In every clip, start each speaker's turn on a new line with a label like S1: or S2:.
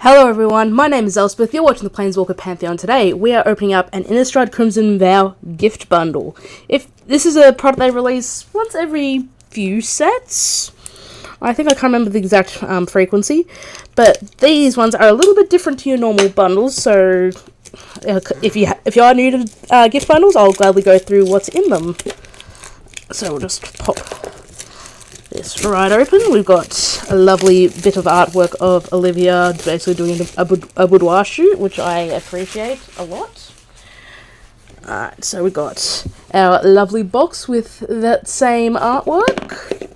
S1: Hello everyone, my name is Elspeth, you're watching the Planeswalker Pantheon. Today we are opening up an Innistrad Crimson Vow gift bundle. If this is a product they release once every few sets, I think I can't remember the exact frequency, but these ones are a little bit different to your normal bundles, so if you are new to gift bundles, I'll gladly go through what's in them. So we'll just pop this right open. We've got a lovely bit of artwork of Olivia basically doing a boudoir shoot, which I appreciate a lot. Alright, so we got our lovely box with that same artwork.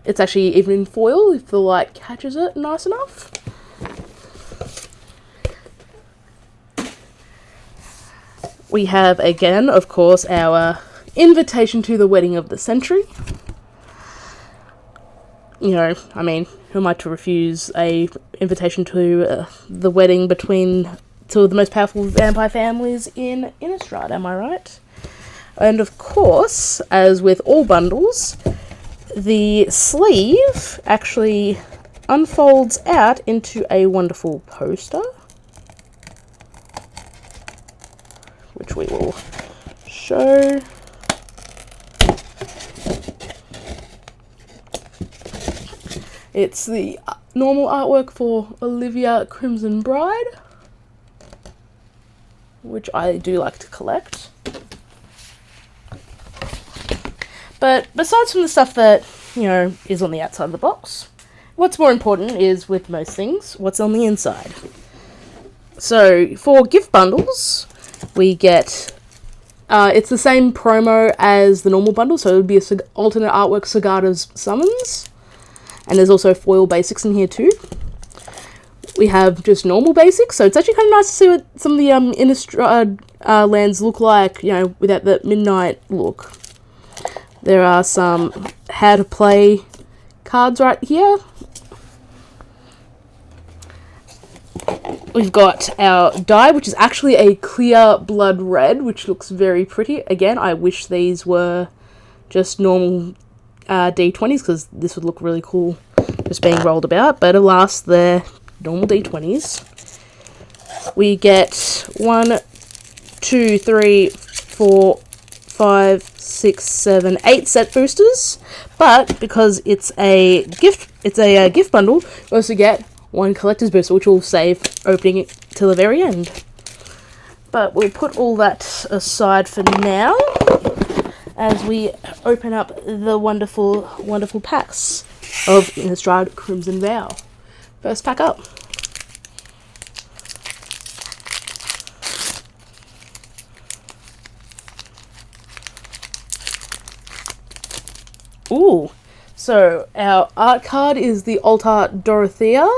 S1: It's actually even in foil if the light catches it nice enough. We have again, of course, our invitation to the wedding of the century. You know, I mean, who am I to refuse a invitation to the wedding between two of the most powerful vampire families in Innistrad, am I right? And of course, as with all bundles, the sleeve actually unfolds out into a wonderful poster, which we will show. It's the normal artwork for Olivia Crimson Bride, which I do like to collect. But besides from the stuff that, you know, is on the outside of the box, what's more important is, with most things, what's on the inside. So, for gift bundles, we get, it's the same promo as the normal bundle, so it would be an alternate artwork Sagada's Summons. And there's also foil basics in here too. We have just normal basics, so it's actually kind of nice to see what some of the Innistrad lands look like, you know, without the midnight look. There are some how to play cards right here. We've got our die, which is actually a clear blood red, which looks very pretty. Again, I wish these were just normal D20s, because this would look really cool just being rolled about, but alas, they're normal D20s. We get 1, 2, 3, 4, 5, 6, 7, 8 set boosters, but because it's a gift bundle, we also get 1 collector's booster, which will save opening it till the very end. But we'll put all that aside for now, as we open up the wonderful, wonderful packs of Innistrad Crimson Vow. First pack up. Ooh, so our art card is the alt art Dorothea,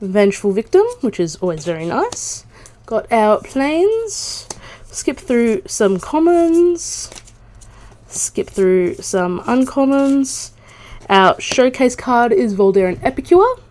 S1: Vengeful Victim, which is always very nice. Got our planes, skip through some commons, skip through some uncommons. Our showcase card is Volderon Epicure.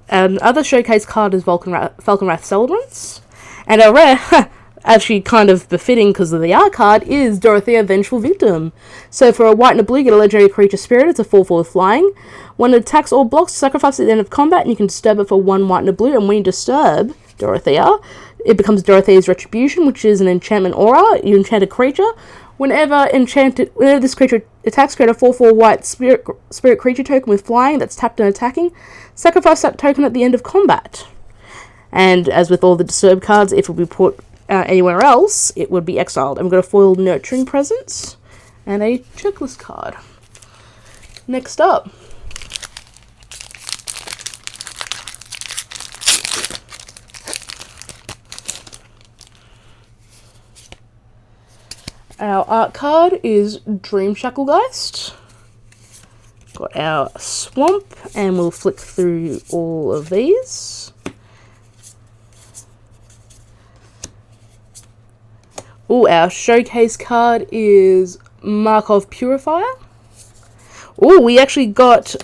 S1: Another showcase card is Falconwrath Celebrants. And our rare, actually kind of befitting because of the art card, is Dorothea Vengeful Victim. So for a white and a blue, get a legendary creature spirit. It's a 4/4 with flying. When it attacks all blocks, sacrifice at the end of combat, and you can disturb it for 1 white and a blue. And when you disturb Dorothea, it becomes Dorothea's Retribution, which is an enchantment aura. You enchant a creature. Whenever this creature attacks, create a 4/4 white spirit creature token with flying that's tapped and attacking. Sacrifice that token at the end of combat. And as with all the disturb cards, if it would be put anywhere else, it would be exiled. And we've got a foiled Nurturing Presence and a checklist card. Next up, our art card is Dream Shacklegeist. Got our Swamp, and we'll flick through all of these. Ooh, our showcase card is Markov Purifier. Ooh, we actually got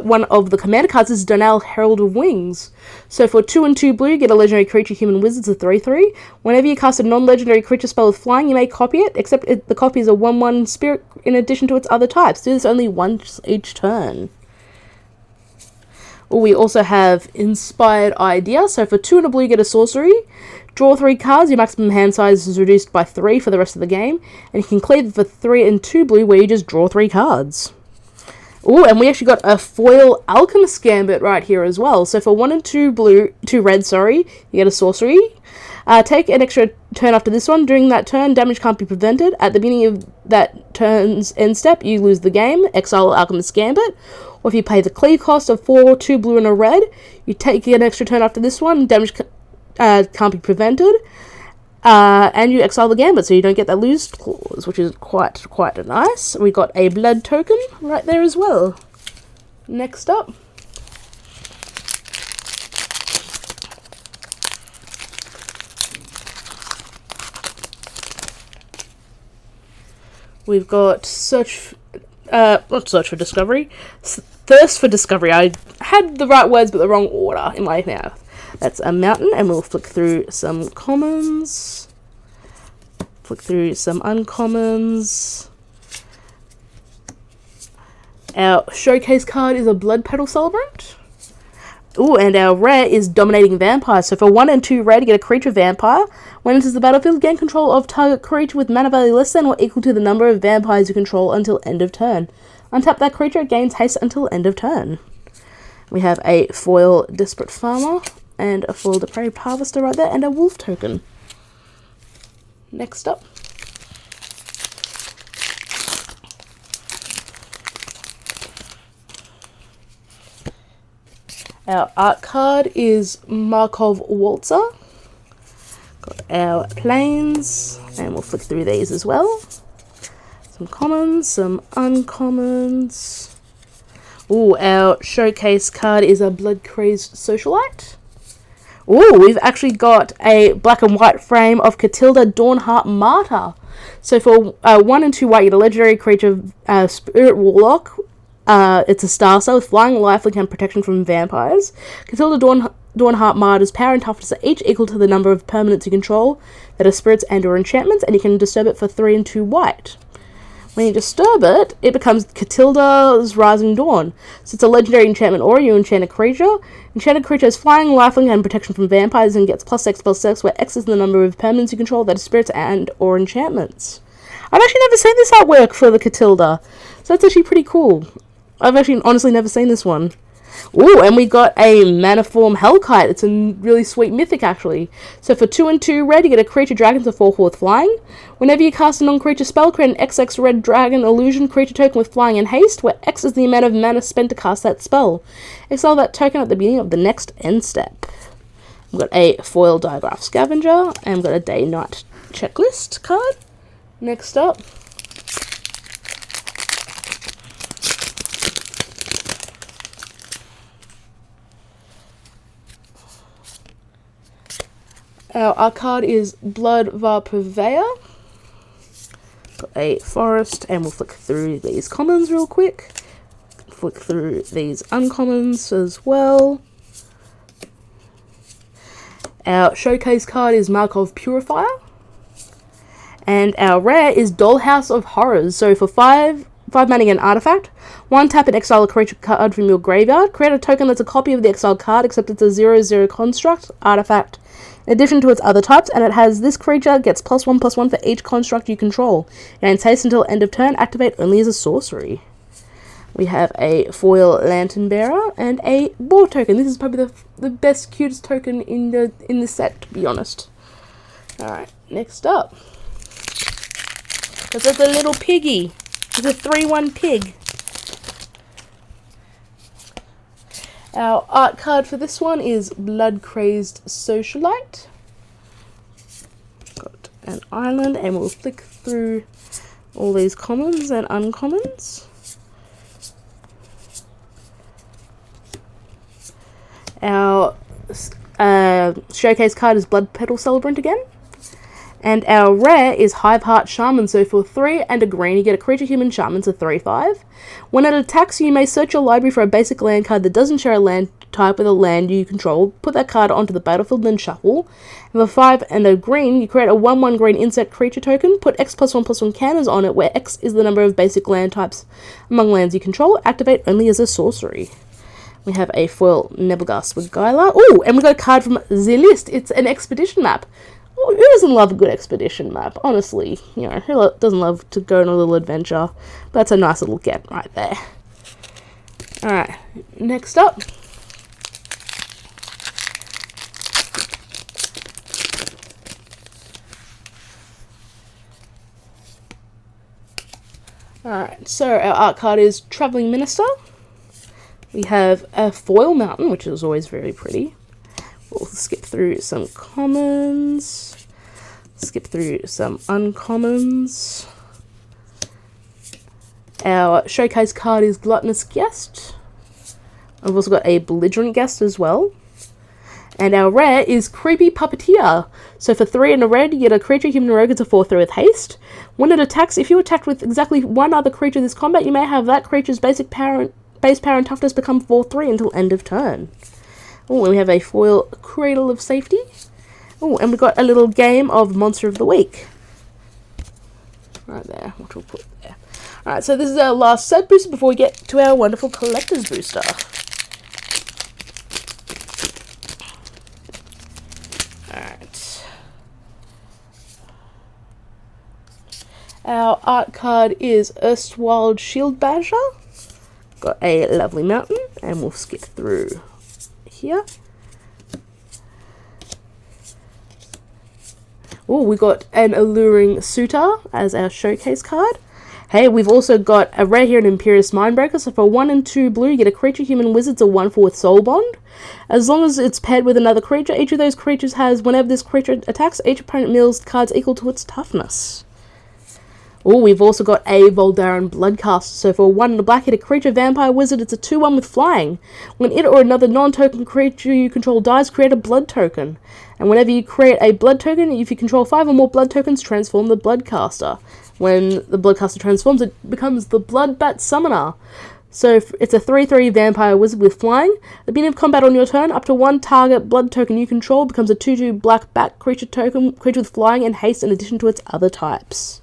S1: one of the commander cards. This is Donal, Herald of Wings. So for 2 and 2 blue, get a legendary creature, Human Wizards, a 3/3. Whenever you cast a non-legendary creature spell with flying, you may copy it, except the copy is a 1/1 spirit in addition to its other types. Do this only once each turn. We also have Inspired Idea. So for 2 and a blue, you get a sorcery. Draw 3 cards. Your maximum hand size is reduced by 3 for the rest of the game. And you can clear for 3 and 2 blue, where you just draw 3 cards. Oh, and we actually got a foil Alchemist Gambit right here as well. So for 1 and 2 blue, 2 red, sorry, you get a sorcery. Take an extra turn after this one. During that turn, damage can't be prevented. At the beginning of that turn's end step, you lose the game. Exile Alchemist Gambit. Or if you pay the clear cost of 4, 2 blue and a red, you take an extra turn after this one. Damage can't be prevented. And you exile the Gambit, so you don't get that lose clause, which is quite nice. We got a blood token right there as well. Next up, we've got not Search for Discovery, Thirst for Discovery. I had the right words but the wrong order in my mouth. That's a mountain, and we'll flick through some commons, flick through some uncommons. Our showcase card is a Blood Petal Celebrant. Ooh, and our rare is Dominating Vampire. So for 1 and 2 red, you get a creature vampire. When it enters the battlefield, gain control of target creature with mana value less than or equal to the number of vampires you control until end of turn. Untap that creature, it gains haste until end of turn. We have a foil Desperate Farmer, and a foil Depraved Harvester right there, and a wolf token. Next up, our art card is Markov Waltzer. Got our planes, and we'll flick through these as well. Some commons, some uncommons. Ooh, our showcase card is a Blood Crazed Socialite. Ooh, we've actually got a black and white frame of Catilda Dawnheart Martyr. So for 1 and 2 white, you get a legendary creature, Spirit Warlock. It's a Starcer with flying, lifelink, and protection from vampires. Catilda Dawnheart Martyr's power and toughness are each equal to the number of permanents you control that are spirits and or enchantments, and you can disturb it for 3 and 2 white. When you disturb it, it becomes Catilda's Rising Dawn. So it's a legendary enchantment aura. You enchant a creature. Enchanted creature has flying, lifelink, and protection from vampires, and gets +X/+X, where X is the number of permanents you control that are spirits and or enchantments. I've actually never seen this artwork for the Catilda, so that's actually pretty cool. I've actually honestly never seen this one. Ooh, and we got a Manifold Kite. It's a really sweet mythic, actually. So for 2 and 2 red, you get a creature dragon to 4/4 with flying. Whenever you cast a non-creature spell, create an XX red dragon illusion creature token with flying and haste, where X is the amount of mana spent to cast that spell. Exile that token at the beginning of the next end step. We've got a foil Digraph Scavenger, and we've got a day-night checklist card. Next up, our art card is Bloodvar Purveyor. Got a forest, and we'll flick through these commons real quick. Flick through these uncommons as well. Our showcase card is Markov Purifier. And our rare is Dollhouse of Horrors. So for 5 mana and artifact, 1 tap and exile a creature card from your graveyard. Create a token that's a copy of the exiled card, except it's a 0/0 construct artifact, in addition to its other types, and it has this creature gets +1/+1 for each construct you control. It gains haste until end of turn, activate only as a sorcery. We have a foil Lantern Bearer and a boar token. This is probably the best, cutest token in the set, to be honest. Alright, next up. This is a little piggy. It's a 3/1 pig. Our art card for this one is Blood Crazed Socialite. Got an island, and we'll flick through all these commons and uncommons. Our showcase card is Blood Petal Celebrant again. And our rare is Hiveheart Shaman. So for 3 and a green, you get a creature human shaman, so 3/5. When it attacks you, you may search your library for a basic land card that doesn't share a land type with a land you control. Put that card onto the battlefield, then shuffle. And for 5 and a green, you create a 1/1 green insect creature token. Put X +1/+1 counters on it, where X is the number of basic land types among lands you control. Activate only as a sorcery. We have a foil Nebelgast with Guyla. Oh, and we got a card from the list. It's an expedition map. Oh, who doesn't love a good expedition map? Honestly, you know, who doesn't love to go on a little adventure? That's a nice little get right there. Alright, next up. Alright, so our art card is Travelling Minister. We have a foil mountain, which is always very pretty. We'll skip through some commons, skip through some uncommons. Our showcase card is Gluttonous Guest. I've also got a Belligerent Guest as well. And our rare is Creepy Puppeteer. So for 3 and a red, you get a creature, human rogue, it's a 4/3 with haste. When it attacks, if you attack with exactly one other creature in this combat, you may have that creature's base power and toughness become 4/3 until end of turn. Oh, and we have a foil Cradle of Safety. Oh, and we've got a little game of Monster of the Week. Right there, which we'll put there. Alright, so this is our last set booster before we get to our wonderful collector's booster. Alright. Our art card is Erstwald Shield Basher. Got a lovely mountain, and we'll skip through here. Oh, we got an Alluring Suitor as our showcase card. Hey, we've also got a rare here, an Imperius Mindbreaker. So for 1 and 2 blue, you get a creature, human wizard's a 1/4 with Soul Bond. As long as it's paired with another creature, each of those creatures has, whenever this creature attacks, each opponent mills cards equal to its toughness. Oh, we've also got a Volderon Bloodcaster. So for 1 and a black, hit a creature, vampire wizard, it's a 2/1 with flying. When it or another non-token creature you control dies, create a blood token. And whenever you create a blood token, if you control 5 or more blood tokens, transform the Bloodcaster. When the Bloodcaster transforms, it becomes the Bloodbat Summoner. So it's a 3/3 vampire wizard with flying. At the beginning of combat on your turn, up to 1 target blood token you control becomes a 2/2 black bat creature token, creature with flying and haste in addition to its other types.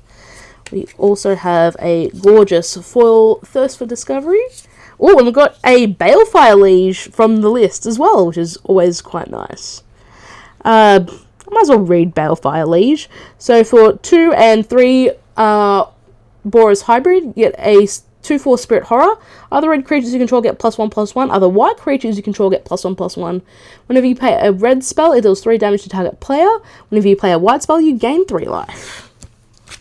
S1: We also have a gorgeous foil Thirst for Discovery. Oh, and we've got a Balefire Liege from the list as well, which is always quite nice. I might as well read Balefire Liege. So for 2 and 3 Boros Hybrid, you get a 2/4 Spirit Horror. Other red creatures you control get +1/+1. Other white creatures you control get +1/+1. Whenever you play a red spell, it deals 3 damage to target player. Whenever you play a white spell, you gain 3 life.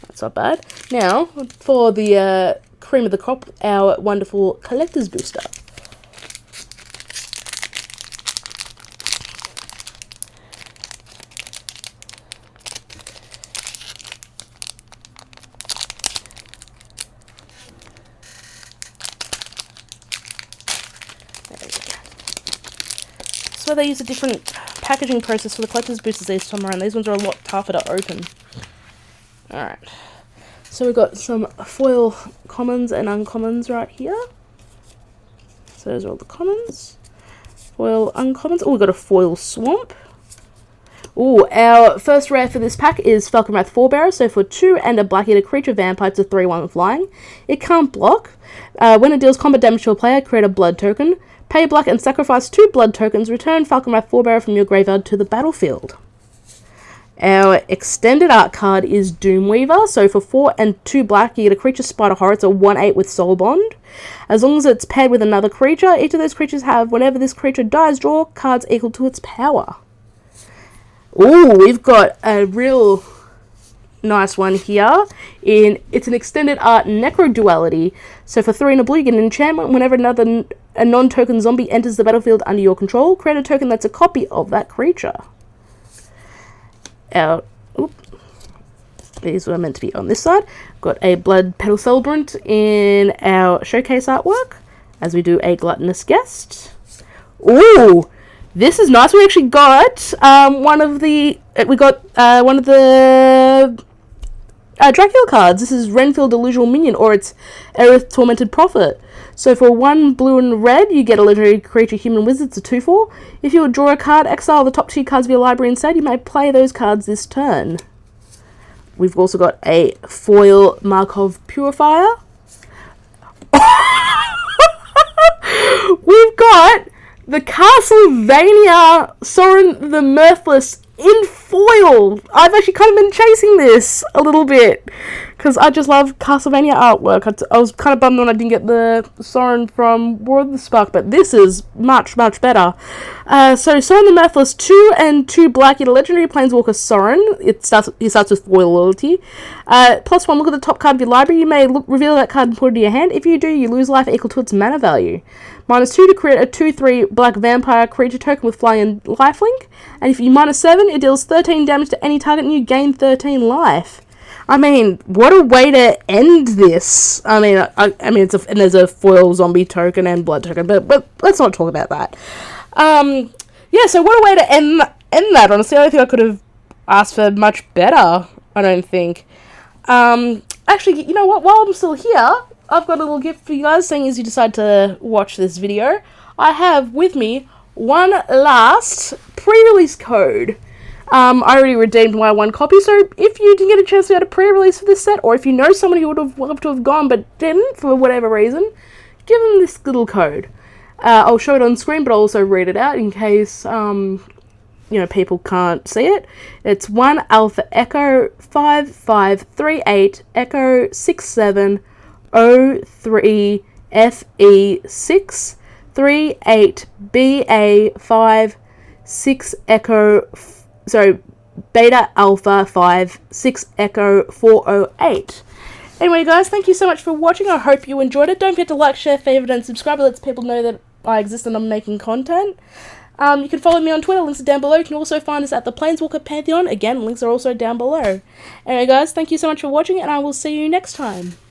S1: That's not bad. Now, for the cream of the crop, our wonderful collector's booster. So they use a different packaging process for the collector's boosters this time around. These ones are a lot tougher to open. Alright, so we've got some foil commons and uncommons right here. So those are all the commons. Foil uncommons. Oh, we've got a foil swamp. Oh, our first rare for this pack is Falconwrath Forebearer. So for 2 and a black, hit a creature vampire, it's a 3/1 with flying. It can't block. When it deals combat damage to a player, create a blood token. Pay black and sacrifice 2 blood tokens. Return Falconwrath Forebearer from your graveyard to the battlefield. Our extended art card is Doomweaver. So for 4 and 2 black, you get a creature Spider Horror. It's a 1/8 with Soul Bond. As long as it's paired with another creature, each of those creatures have, whenever this creature dies, draw cards equal to its power. Ooh, we've got a real nice one here. It's an extended art Necro Duality. So for 3 and a blue, you get an enchantment. Whenever a non-token zombie enters the battlefield under your control, create a token that's a copy of that creature. These were meant to be on this side. Got a Blood Petal Celebrant in our showcase artwork, as we do a Gluttonous Guest. Ooh, this is nice. We actually got one of the Dracula cards. This is Renfield Illusional Minion, or it's Aerith Tormented Prophet. So for 1 blue and red, you get a legendary creature, human wizard, it's a 2/4. If you would draw a card, exile the top 2 cards of your library instead, you may play those cards this turn. We've also got a foil Markov Purifier. We've got the Castlevania Soren the Mirthless in foil. I've actually kind of been chasing this a little bit because I just love Castlevania artwork. I was kind of bummed when I didn't get the Soren from War of the Spark, but this is much, much better. So Soren the Mirthless, 2 and 2 black, yet a legendary Planeswalker Soren. He starts with foil loyalty. +1, look at the top card of your library. You may reveal that card and put it in your hand. If you do, you lose life equal to its mana value. -2 to create a 2/3 black vampire creature token with flying and lifelink. And if you -7, it deals 13 damage to any target and you gain 13 life. I mean, what a way to end this. I mean, and there's a foil zombie token and blood token, but let's not talk about that. Yeah, so what a way to end that. Honestly, I don't think I could have asked for much better, I don't think. Actually, you know what, while I'm still here, I've got a little gift for you guys, seeing as you decide to watch this video. I have with me one last pre-release code. I already redeemed my 1 copy, so if you didn't get a chance to get a pre-release for this set, or if you know somebody who would have loved to have gone but didn't for whatever reason, give them this little code. I'll show it on screen, but I'll also read it out in case people can't see it. It's 1 Alpha Echo 5538 Echo 6703 FE6 38 BA5 6 Echo. So, Beta Alpha 5, 6 Echo 408. Anyway, guys, thank you so much for watching. I hope you enjoyed it. Don't forget to like, share, favorite, and subscribe. It lets people know that I exist and I'm making content. You can follow me on Twitter. Links are down below. You can also find us at the Planeswalker Pantheon. Again, links are also down below. Anyway, guys, thank you so much for watching, and I will see you next time.